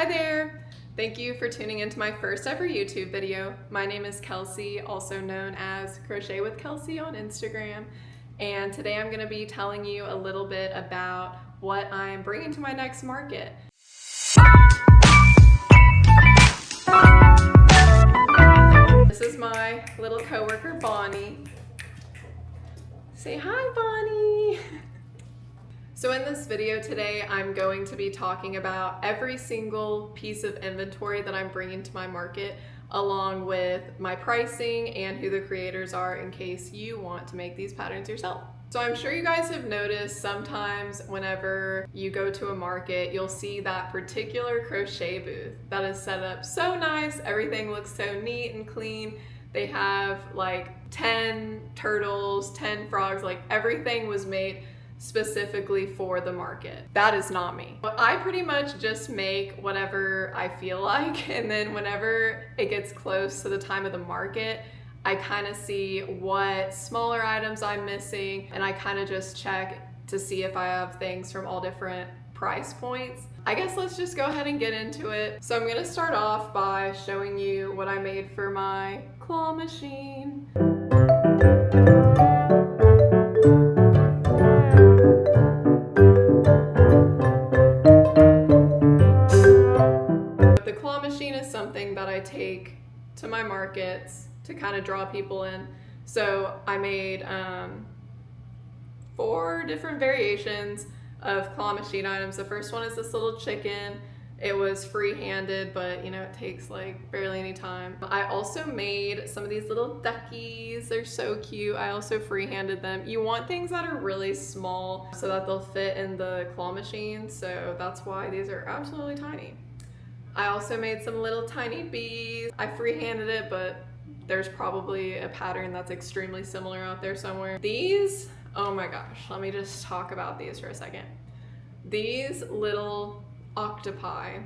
Hi there! Thank you for tuning into my first ever YouTube video. My name is Kelsey, also known as Crochet with Kelsey on Instagram. And today I'm going to be telling you a little bit about what I'm bringing to my next market. This is my little coworker Bonnie. Say hi, Bonnie! So in this video today, I'm going to be talking about every single piece of inventory that I'm bringing to my market, along with my pricing and who the creators are in case you want to make these patterns yourself. So I'm sure you guys have noticed sometimes whenever you go to a market, you'll see that particular crochet booth that is set up so nice. Everything looks so neat and clean. They have like 10 turtles, 10 frogs, like everything was made specifically for the market. That is not me. I pretty much just make whatever I feel like, and then whenever it gets close to the time of the market, I kind of see what smaller items I'm missing, and I kind of just check to see if I have things from all different price points. I guess let's just go ahead and get into it. So I'm gonna start off by showing you what I made for my claw machine. The claw machine is something that I take to my markets to kind of draw people in. So I made 4 different variations of claw machine items. The first one is this little chicken. It was free-handed, but you know, it takes like barely any time. I also made some of these little duckies. They're so cute. I also free-handed them. You want things that are really small so that they'll fit in the claw machine. So that's why these are absolutely tiny. I also made some little tiny bees. I free-handed it, but there's probably a pattern that's extremely similar out there somewhere. These, oh my gosh, let me just talk about these for a second. These little octopi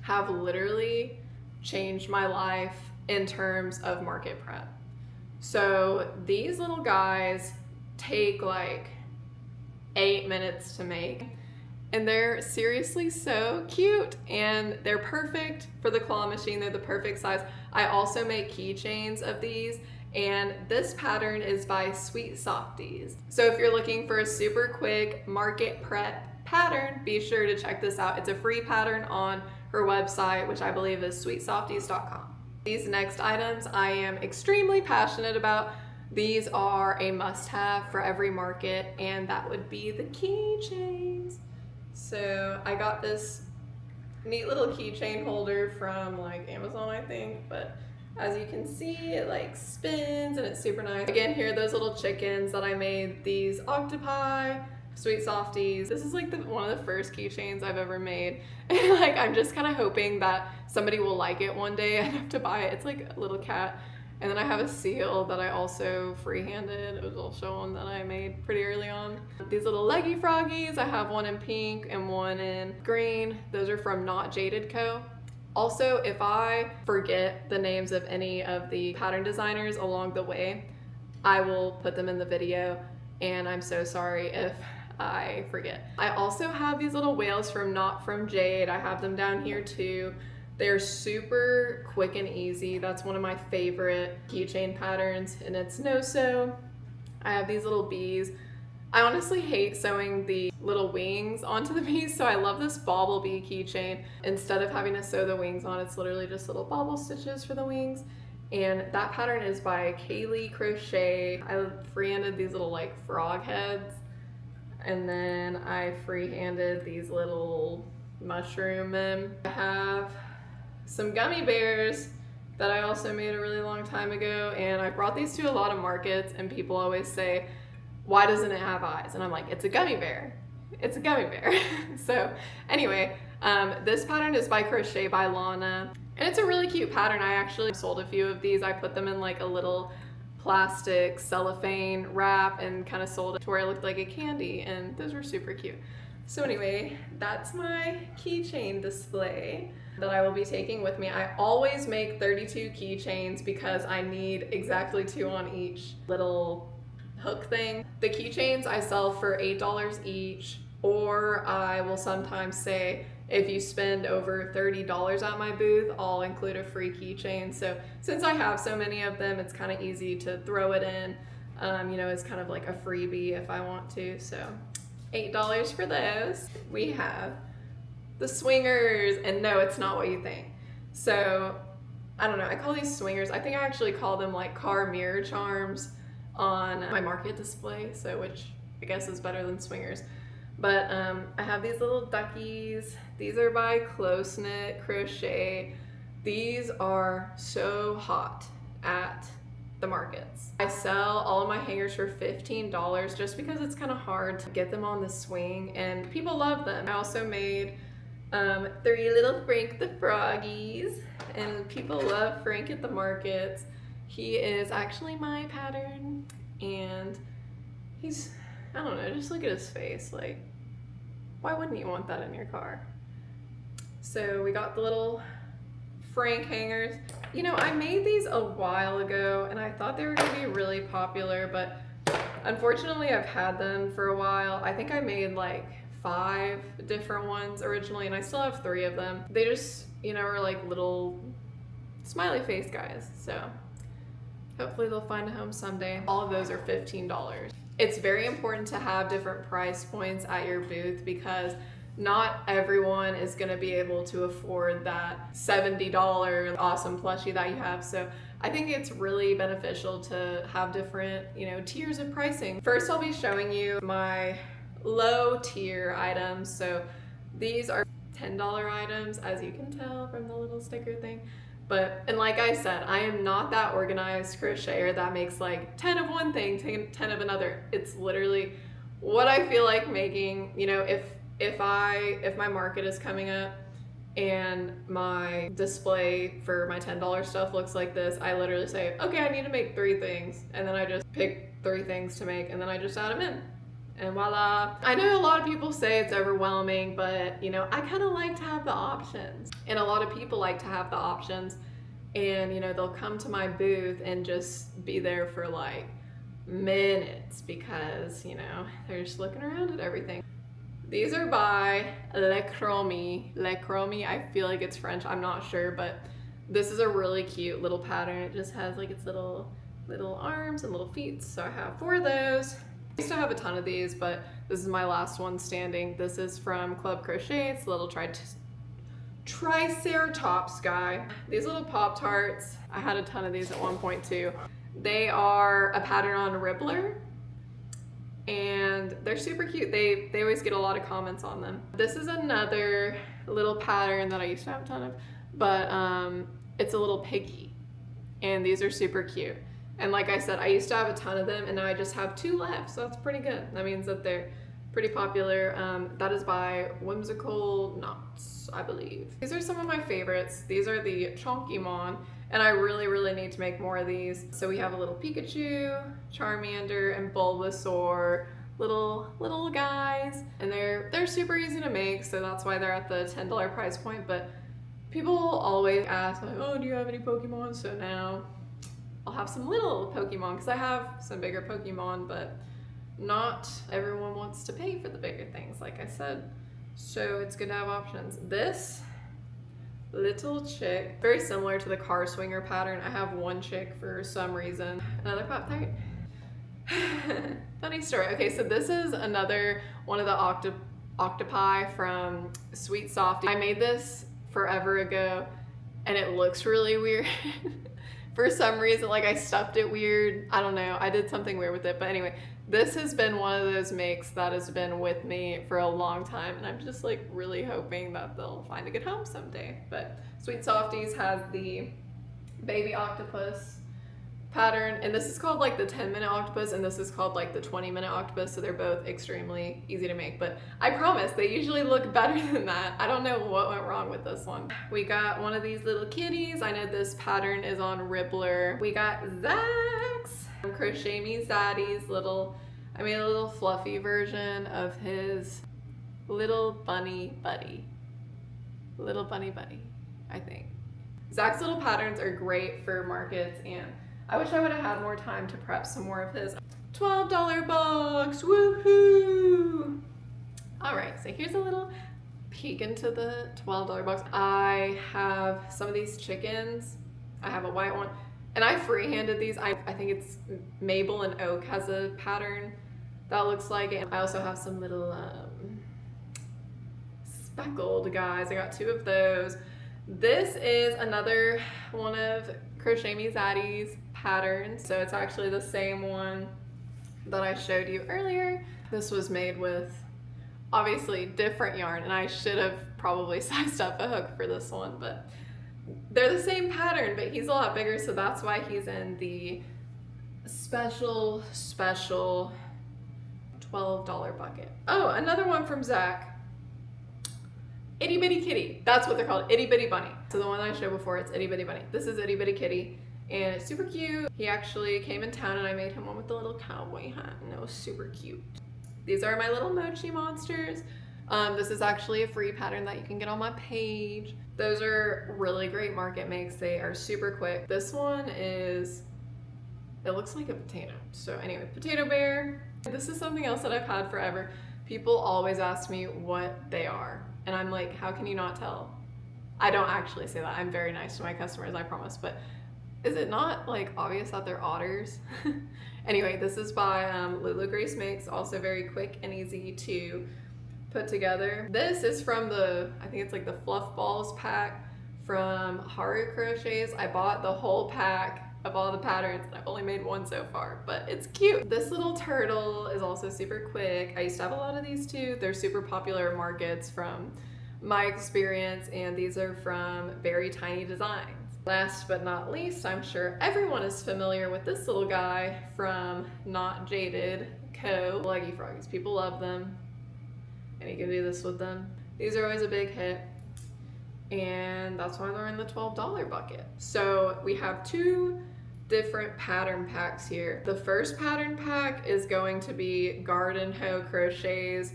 have literally changed my life in terms of market prep. So these little guys take like 8 minutes to make, and they're seriously so cute, and they're perfect for the claw machine. They're the perfect size. I also make keychains of these, and this pattern is by Sweet Softies. So if you're looking for a super quick market prep pattern, be sure to check this out. It's a free pattern on her website, which I believe is sweetsofties.com. These next items I am extremely passionate about. These are a must-have for every market, and that would be the keychains. So I got this neat little keychain holder from like Amazon, I think, but as you can see, it like spins and it's super nice. Again, here are those little chickens that I made, these octopi, Sweet Softies. This is like one of the first keychains I've ever made. And like, I'm just kind of hoping that somebody will like it one day. I have to buy it. It's like a little cat. And then I have a seal that I also free-handed. It was also one that I made pretty early on. These little leggy froggies, I have one in pink and one in green. Those are from Not Jaded Co. Also, if I forget the names of any of the pattern designers along the way, I will put them in the video, and I'm so sorry if I forget. I also have these little whales from Not From Jade. I have them down here too. They're super quick and easy. That's one of my favorite keychain patterns, and it's no-sew. I have these little bees. I honestly hate sewing the little wings onto the bees, so I love this bauble bee keychain. Instead of having to sew the wings on, it's literally just little bauble stitches for the wings. And that pattern is by Kaylee Crochet. I free-handed these little like frog heads, and then I free-handed these little mushroom men. I have some gummy bears that I also made a really long time ago, and I brought these to a lot of markets, and people always say, why doesn't it have eyes? And I'm like, it's a gummy bear. It's a gummy bear. So anyway, this pattern is by Crochet by Lana, and it's a really cute pattern. I actually sold a few of these. I put them in like a little plastic cellophane wrap and kind of sold it to where it looked like a candy, and those were super cute. So anyway, that's my keychain display that I will be taking with me. I always make 32 keychains because I need exactly 2 on each little hook thing. The keychains I sell for $8 each, or I will sometimes say if you spend over $30 at my booth, I'll include a free keychain. So since I have so many of them, it's kind of easy to throw it in, you know, as kind of like a freebie if I want to. So $8 for those. We have the swingers, and no, it's not what you think. So I don't know, I call these swingers, I think I actually call them like car mirror charms on my market display, so which I guess is better than swingers. But I have these little duckies. These are by Close Knit Crochet. These are so hot at the markets. I sell all of my hangers for $15 just because it's kind of hard to get them on the swing, and people love them. I also made 3 little Frank the Froggies, and people love Frank at the markets. He is actually my pattern, and he's, I don't know, just look at his face. Like, why wouldn't you want that in your car? So we got the little Frank hangers. You know, I made these a while ago, and I thought they were gonna be really popular, but unfortunately I've had them for a while. I think I made like 5 different ones originally, and I still have 3 of them. They just, you know, are like little smiley face guys. So hopefully they'll find a home someday. All of those are $15. It's very important to have different price points at your booth because not everyone is going to be able to afford that $70 awesome plushie that you have. So I think it's really beneficial to have different, you know, tiers of pricing. First, I'll be showing you my low tier items. So these are $10 items, as you can tell from the little sticker thing. But, and like I said, I am not that organized crocheter that makes like 10 of one thing, 10 of another. It's literally what I feel like making. You know, if my market is coming up and my display for my $10 stuff looks like this, I literally say, okay, I need to make 3 things, and then I just pick 3 things to make, and then I just add them in. And voila. I know a lot of people say it's overwhelming, but you know, I kind of like to have the options. And a lot of people like to have the options, and you know, they'll come to my booth and just be there for like minutes because, you know, they're just looking around at everything. These are by Le Chromie. I feel like it's French, I'm not sure, but this is a really cute little pattern. It just has like its little arms and little feet. So I have 4 of those. I used to have a ton of these, but this is my last one standing. This is from Club Crochet. It's a little Triceratops guy. These little Pop-Tarts, I had a ton of these at one point too. They are a pattern on Ribbler, and they're super cute. They always get a lot of comments on them. This is another little pattern that I used to have a ton of, but it's a little piggy, and these are super cute. And like I said, I used to have a ton of them, and now I just have 2 left, so that's pretty good. That means that they're pretty popular. That is by Whimsical Knots, I believe. These are some of my favorites. These are the Chonkymon, and I really need to make more of these. So we have a little Pikachu, Charmander, and Bulbasaur, little guys, and they're super easy to make, so that's why they're at the $10 price point. But people always ask, like, oh, do you have any Pokemon? So now I'll have some little Pokemon, because I have some bigger Pokemon, but not everyone wants to pay for the bigger things, like I said. So it's good to have options. This little chick, very similar to the car swinger pattern. I have 1 chick for some reason. Another Pop-Tart. Funny story. Okay, so this is another one of the octopi from Sweet Softy. I made this forever ago, and it looks really weird. For some reason, like I stuffed it weird. I don't know, I did something weird with it. But anyway, this has been one of those makes that has been with me for a long time, and I'm just like really hoping that they'll find a good home someday. But Sweet Softies has the baby octopus pattern, and this is called like the 10-minute octopus, and this is called like the 20-minute octopus, so they're both extremely easy to make. But I promise they usually look better than that. I don't know what went wrong with this one. We got one of these little kitties. I know this pattern is on Ribbler. We got Zax, Crochet Me Zaddy's I made a little fluffy version of his little bunny buddy, I think. Zax's little patterns are great for markets, and I wish I would have had more time to prep some more of his. $12 box, woohoo! All right, so here's a little peek into the $12 box. I have some of these chickens. I have a white one, and I freehanded these. I think it's Maple and Oak has a pattern that looks like it. I also have some little speckled guys. I got 2 of those. This is another one of Crochet Me Zaddy's patterns. So it's actually the same one that I showed you earlier. This was made with obviously different yarn, and I should have probably sized up a hook for this one, but they're the same pattern, but he's a lot bigger, so that's why he's in the special $12 bucket. Oh, another one from Zach. Itty Bitty Kitty. That's what they're called, Itty Bitty Bunny. So the one that I showed before, it's Itty Bitty Bunny. This is Itty Bitty Kitty, and it's super cute. He actually came in town and I made him one with the little cowboy hat, and it was super cute. These are my little mochi monsters. This is actually a free pattern that you can get on my page. Those are really great market makes. They are super quick. This one is, it looks like a potato. So anyway, Potato Bear. This is something else that I've had forever. People always ask me what they are, and I'm like, how can you not tell? I don't actually say that. I'm very nice to my customers, I promise, but is it not like obvious that they're otters? Anyway, this is by Lulu Grace Makes, also very quick and easy to put together. This is from the, I think it's like the Fluff Balls pack from Haru Crochets. I bought the whole pack of all the patterns, and I've only made one so far, but it's cute. This little turtle is also super quick. I used to have a lot of these too. They're super popular markets from my experience, and these are from Very Tiny Designs. Last but not least, I'm sure everyone is familiar with this little guy from Not Jaded Co. Leggy Froggies. People love them, and you can do this with them. These are always a big hit, and that's why they're in the $12 bucket. So we have 2 different pattern packs here. The first pattern pack is going to be Garden Hoe Crochets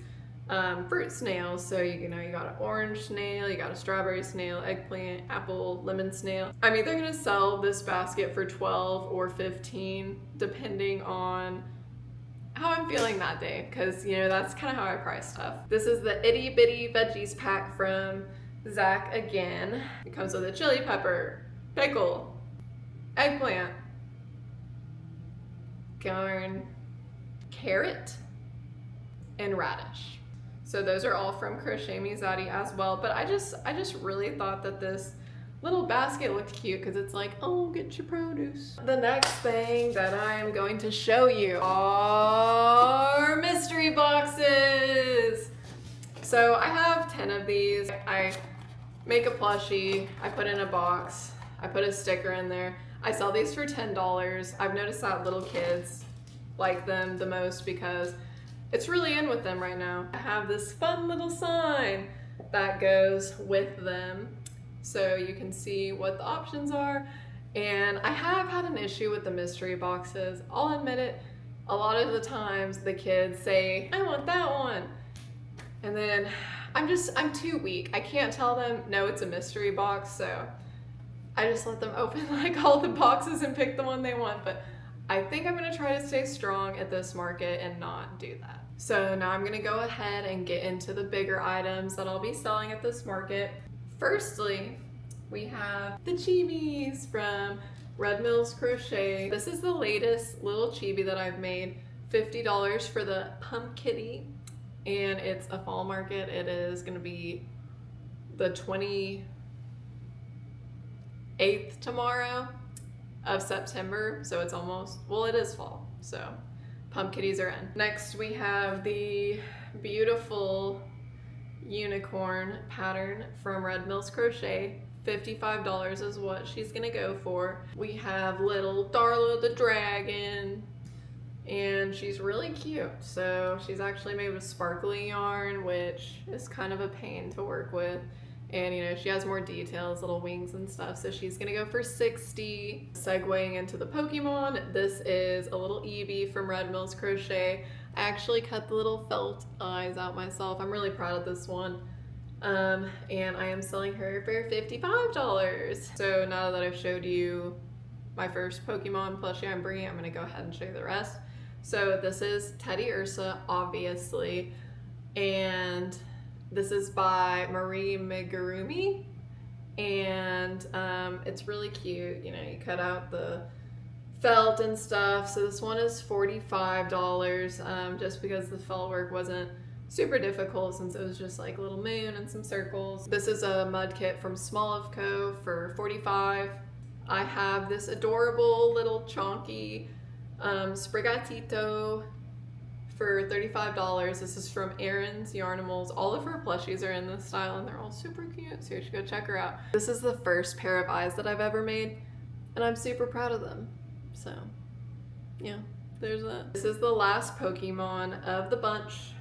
fruit snails. So you know, you got an orange snail, you got a strawberry snail, eggplant, apple, lemon snail. I'm either gonna sell this basket for 12 or 15 depending on how I'm feeling that day, because you know, that's kind of how I price stuff. This is the Itty Bitty Veggies pack from Zach again. It comes with a chili pepper, pickle, eggplant, garn, carrot, and radish. So those are all from Crochet Me Zaddy as well, but I just really thought that this little basket looked cute because it's like, oh, get your produce. The next thing that I am going to show you are mystery boxes. So I have 10 of these. I make a plushie, I put in a box, I put a sticker in there. I sell these for $10. I've noticed that little kids like them the most because it's really in with them right now. I have this fun little sign that goes with them so you can see what the options are. And I have had an issue with the mystery boxes. I'll admit it, a lot of the times the kids say, I want that one. And then I'm too weak. I can't tell them, no, it's a mystery box, so I just let them open like all the boxes and pick the one they want. But I think I'm gonna try to stay strong at this market and not do that. So now I'm gonna go ahead and get into the bigger items that I'll be selling at this market. Firstly, we have the chibis from Red Mills Crochet. This is the latest little chibi that I've made. $50 for the Pump Kitty, and it's a fall market. It is gonna be the 28th tomorrow of September, so it's almost, well, it is fall, so Pump Kitties are in. Next we have the beautiful unicorn pattern from Red Mills Crochet. $55 is what she's gonna go for. We have little Darla the dragon, and she's really cute. So she's actually made with sparkly yarn, which is kind of a pain to work with. And you know, she has more details, little wings and stuff, so she's gonna go for $60. Segueing into the Pokemon, this is a little Eevee from Red Mills Crochet. I actually cut the little felt eyes out myself. I'm really proud of this one. And I am selling her for $55. So now that I've showed you my first Pokemon plushie I'm bringing, I'm gonna go ahead and show you the rest. So this is Teddy Ursa, obviously, and This is by Marie Megurumi, and it's really cute. You know, you cut out the felt and stuff. So this one is $45, just because the felt work wasn't super difficult since it was just like a little moon and some circles. This is a mud kit from Small of Co for $45. I have this adorable little chonky Sprigatito for $35. This is from Erin's Yarnimals. All of her plushies are in this style and they're all super cute, so you should go check her out. This is the first pair of eyes that I've ever made and I'm super proud of them. So yeah, there's that. This is the last Pokemon of the bunch,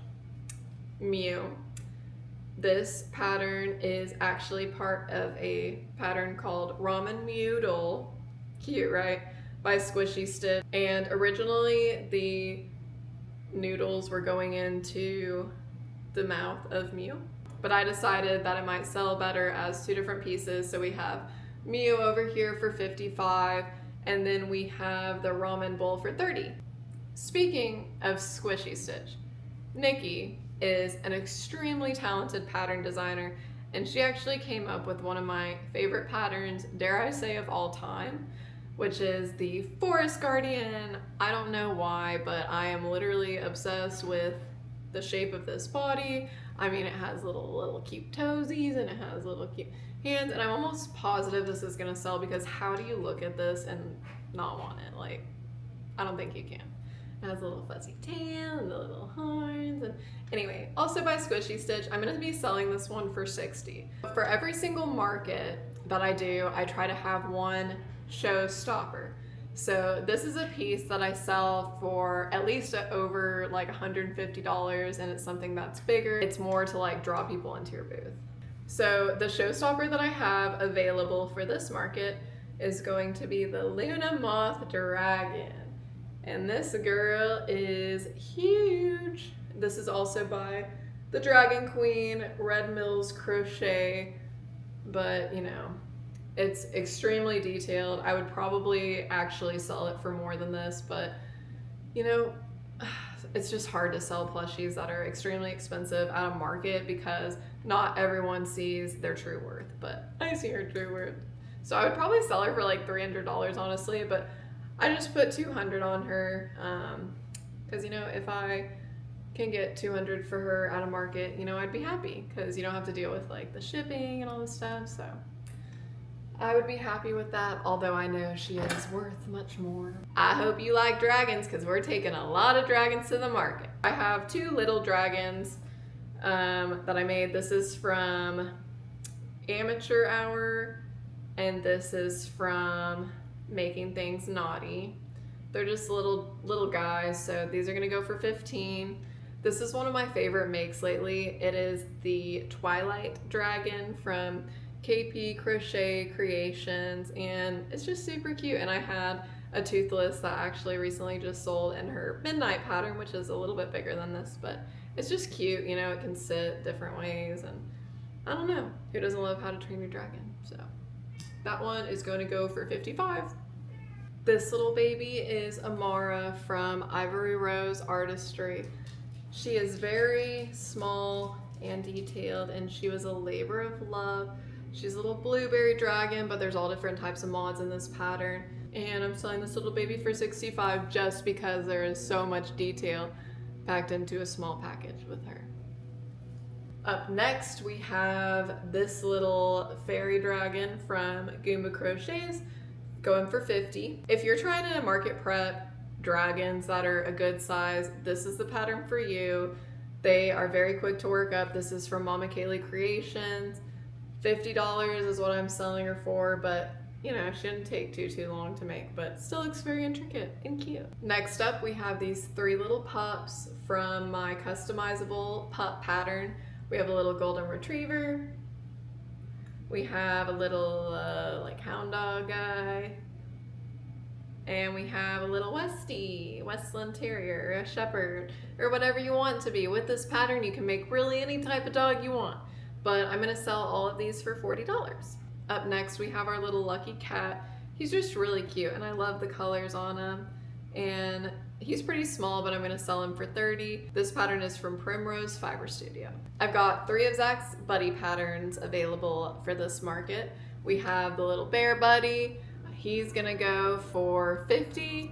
Mew. This pattern is actually part of a pattern called Ramen Noodle, cute right, by Squishy Stitch. And originally the noodles were going into the mouth of Mew, but I decided that it might sell better as two different pieces. So we have Mew over here for $55, and then we have the ramen bowl for $30. Speaking of Squishy Stitch, Nikki is an extremely talented pattern designer, and she actually came up with one of my favorite patterns, dare I say, of all time, which is the Forest Guardian. I don't know why, but I am literally obsessed with the shape of this body. I mean, it has little cute toesies and it has little cute hands, and I'm almost positive this is gonna sell, because how do you look at this and not want it? Like, I don't think you can. It has a little fuzzy tail and the little horns. And anyway, also by Squishy Stitch, I'm gonna be selling this one for $60. For every single market that I do, I try to have one showstopper. So this is a piece that I sell for at least over like $150, and it's something that's bigger. It's more to like draw people into your booth. So the showstopper that I have available for this market is going to be the Luna Moth Dragon. And this girl is huge. This is also by the Dragon Queen, Red Mills Crochet, but you know, it's extremely detailed. I would probably actually sell it for more than this, but you know, it's just hard to sell plushies that are extremely expensive at a market because not everyone sees their true worth, but I see her true worth. So I would probably sell her for like $300, honestly, but I just put $200 on her because, you know, if I can get $200 for her at a market, you know, I'd be happy because you don't have to deal with like the shipping and all this stuff. So I would be happy with that, although I know she is worth much more. I hope you like dragons because we're taking a lot of dragons to the market. I have two little dragons that I made. This is from Amateur Hour and this is from Making Things Naughty. They're just little guys, so these are gonna go for $15. This is one of my favorite makes lately. It is the Twilight Dragon from KP Crochet Creations, and it's just super cute. And I had a Toothless that actually recently just sold in her Midnight pattern, which is a little bit bigger than this, but it's just cute. You know, it can sit different ways, and I don't know, who doesn't love How to Train Your Dragon? So that one is going to go for $55. This little baby is Amara from Ivory Rose Artistry. She is very small and detailed, and she was a labor of love. She's a little blueberry dragon, but there's all different types of mods in this pattern. And I'm selling this little baby for $65 just because there is so much detail packed into a small package with her. Up next, we have this little fairy dragon from Goomba Crochets, going for $50. If you're trying to market prep dragons that are a good size, this is the pattern for you. They are very quick to work up. This is from Mama Kaylee Creations. $50 is what I'm selling her for, but you know, it shouldn't take too long to make, but still looks very intricate and cute. Next up, we have these three little pups from my customizable pup pattern. We have a little golden retriever. We have a little like hound dog guy. And we have a little Westland Terrier, or a Shepherd, or whatever you want to be. With this pattern, you can make really any type of dog you want. But I'm gonna sell all of these for $40. Up next, we have our little lucky cat. He's just really cute, and I love the colors on him. And He's pretty small, but I'm gonna sell him for $30. This pattern is from Primrose Fiber Studio. I've got 3 of Zach's buddy patterns available for this market. We have the little bear buddy. He's gonna go for $50.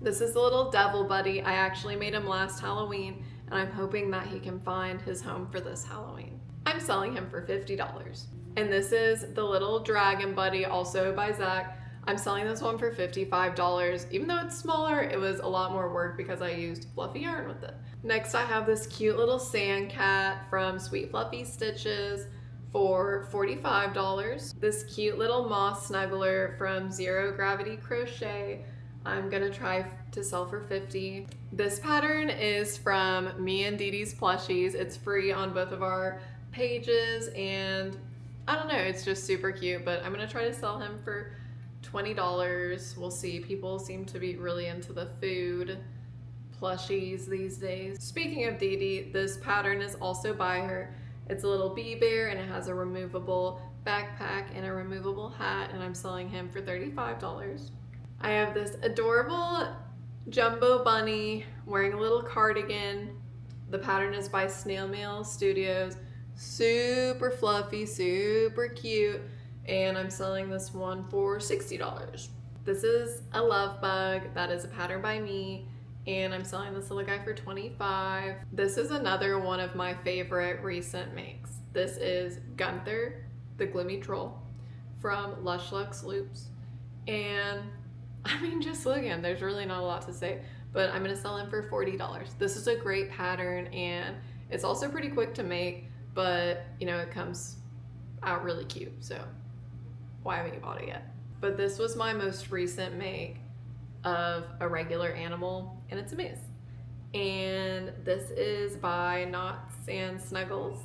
This is the little devil buddy. I actually made him last Halloween, and I'm hoping that he can find his home for this Halloween. I'm selling him for $50. And this is the little dragon buddy, also by Zach. I'm selling this one for $55. Even though it's smaller, it was a lot more work because I used fluffy yarn with it. Next, I have this cute little sand cat from Sweet Fluffy Stitches for $45. This cute little moss snuggler from Zero Gravity Crochet, I'm gonna try to sell for $50. This pattern is from me and Dee Dee's Plushies. It's free on both of our pages, and I don't know, it's just super cute, but I'm gonna try to sell him for $20. We'll see. People seem to be really into the food plushies these days. Speaking of Dee Dee, this pattern is also by her. It's a little bee bear, and it has a removable backpack and a removable hat, and I'm selling him for $35. I have this adorable jumbo bunny wearing a little cardigan. The pattern is by Snail Mail Studios. Super fluffy, super cute. And I'm selling this one for $60. This is a love bug. That is a pattern by me, and I'm selling this little guy for $25. This is another one of my favorite recent makes. This is Gunther, the Gloomy Troll, from Lush Lux Loops. And I mean, just look at him. There's really not a lot to say, but I'm gonna sell him for $40. This is a great pattern, and it's also pretty quick to make, but you know, it comes out really cute, so why haven't you bought it yet? But this was my most recent make of a regular animal, and it's a moose. And this is by Knots and Snuggles,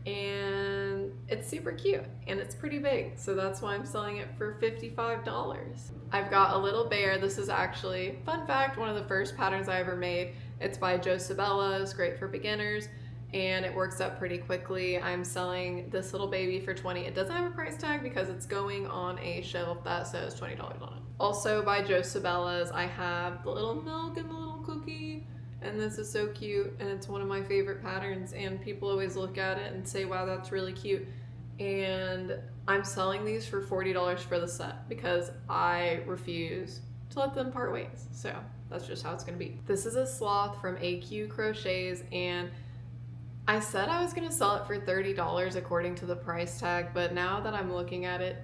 and it's super cute, and it's pretty big, so that's why I'm selling it for $55. I've got a little bear. This is actually, fun fact, one of the first patterns I ever made. It's by Joe Sabella. It's great for beginners, and it works up pretty quickly. I'm selling this little baby for $20. It doesn't have a price tag because it's going on a shelf that says $20 on it. Also by Joe Sabella's, I have the little milk and the little cookie, and this is so cute, and it's one of my favorite patterns, and people always look at it and say, wow, that's really cute. And I'm selling these for $40 for the set because I refuse to let them part ways. So that's just how it's gonna be. This is a sloth from AQ Crochets, and I said I was gonna sell it for $30 according to the price tag, but now that I'm looking at it,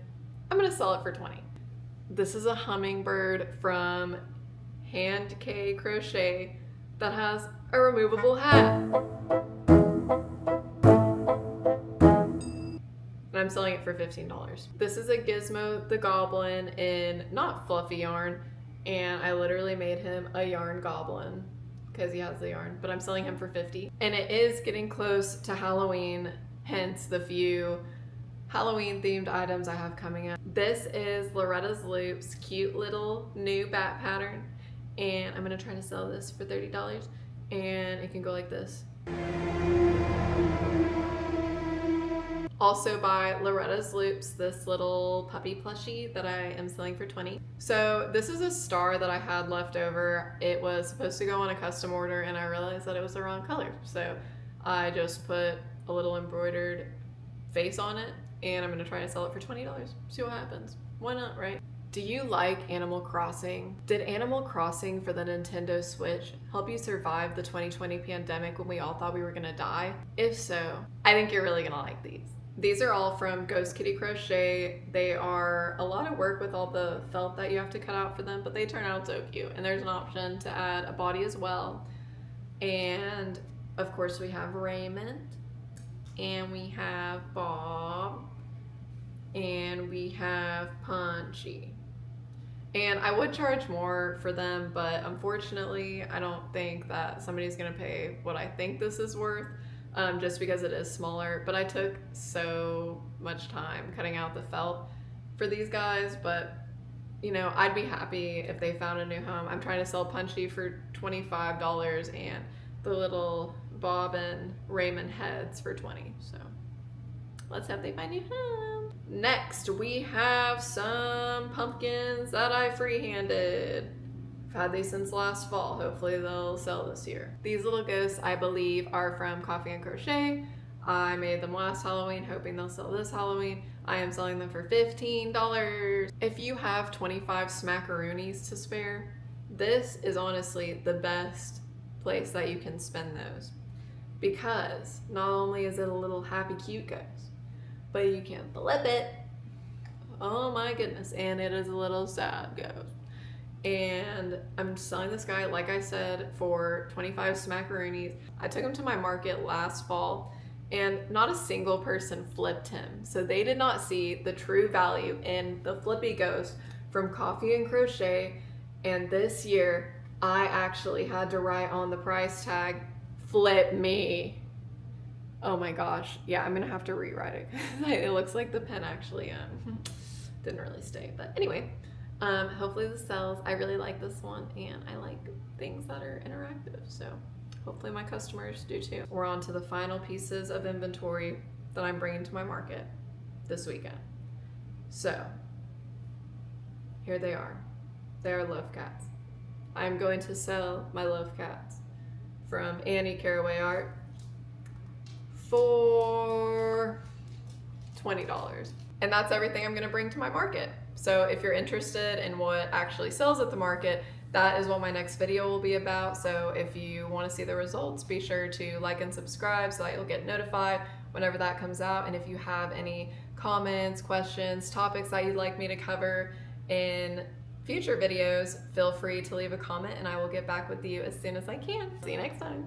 I'm gonna sell it for $20. This is a hummingbird from Hand K Crochet that has a removable hat. And I'm selling it for $15. This is a Gizmo the Goblin in not fluffy yarn, and I literally made him a yarn goblin because he has the yarn, but I'm selling him for $50. And it is getting close to Halloween, hence the few Halloween themed items I have coming up. This is Loretta's Loops cute little new bat pattern, and I'm gonna try to sell this for $30, and it can go like this. Also by Loretta's Loops, this little puppy plushie that I am selling for $20. So this is a star that I had left over. It was supposed to go on a custom order, and I realized that it was the wrong color. So I just put a little embroidered face on it, and I'm gonna try to sell it for $20. See what happens. Why not, right? Do you like Animal Crossing? Did Animal Crossing for the Nintendo Switch help you survive the 2020 pandemic when we all thought we were gonna die? If so, I think you're really gonna like these. These are all from Ghost Kitty Crochet. They are a lot of work with all the felt that you have to cut out for them, but they turn out so cute. And there's an option to add a body as well. And of course we have Raymond, and we have Bob, and we have Punchy. And I would charge more for them, but unfortunately I don't think that somebody's gonna pay what I think this is worth. Just because it is smaller, but I took so much time cutting out the felt for these guys, but you know, I'd be happy if they found a new home. I'm trying to sell Punchy for $25 and the little Bob and Raymond heads for $20, so let's hope they find a new home. Next, we have some pumpkins that I freehanded I've had these since last fall. Hopefully they'll sell this year. These little ghosts, I believe, are from Coffee and Crochet. I made them last Halloween, hoping they'll sell this Halloween. I am selling them for $15. If you have 25 smackaroonies to spare, this is honestly the best place that you can spend those. Because not only is it a little happy cute ghost, but you can flip it. Oh my goodness. And it is a little sad ghost. And I'm selling this guy, like I said, for 25 smackaroonies. I took him to my market last fall and not a single person flipped him. So they did not see the true value in the flippy ghost from Coffee and Crochet. And this year, I actually had to write on the price tag, flip me. Oh my gosh. Yeah, I'm gonna have to rewrite it. It looks like the pen actually didn't really stay. But anyway, hopefully this sells. I really like this one and I like things that are interactive. So hopefully my customers do too. We're on to the final pieces of inventory that I'm bringing to my market this weekend. So here they are. They are love cats. I'm going to sell my love cats from Annie Caraway Art for $20. And that's everything I'm gonna bring to my market. So if you're interested in what actually sells at the market, that is what my next video will be about. So if you wanna see the results, be sure to like and subscribe so that you'll get notified whenever that comes out. And if you have any comments, questions, topics that you'd like me to cover in future videos, feel free to leave a comment and I will get back with you as soon as I can. See you next time.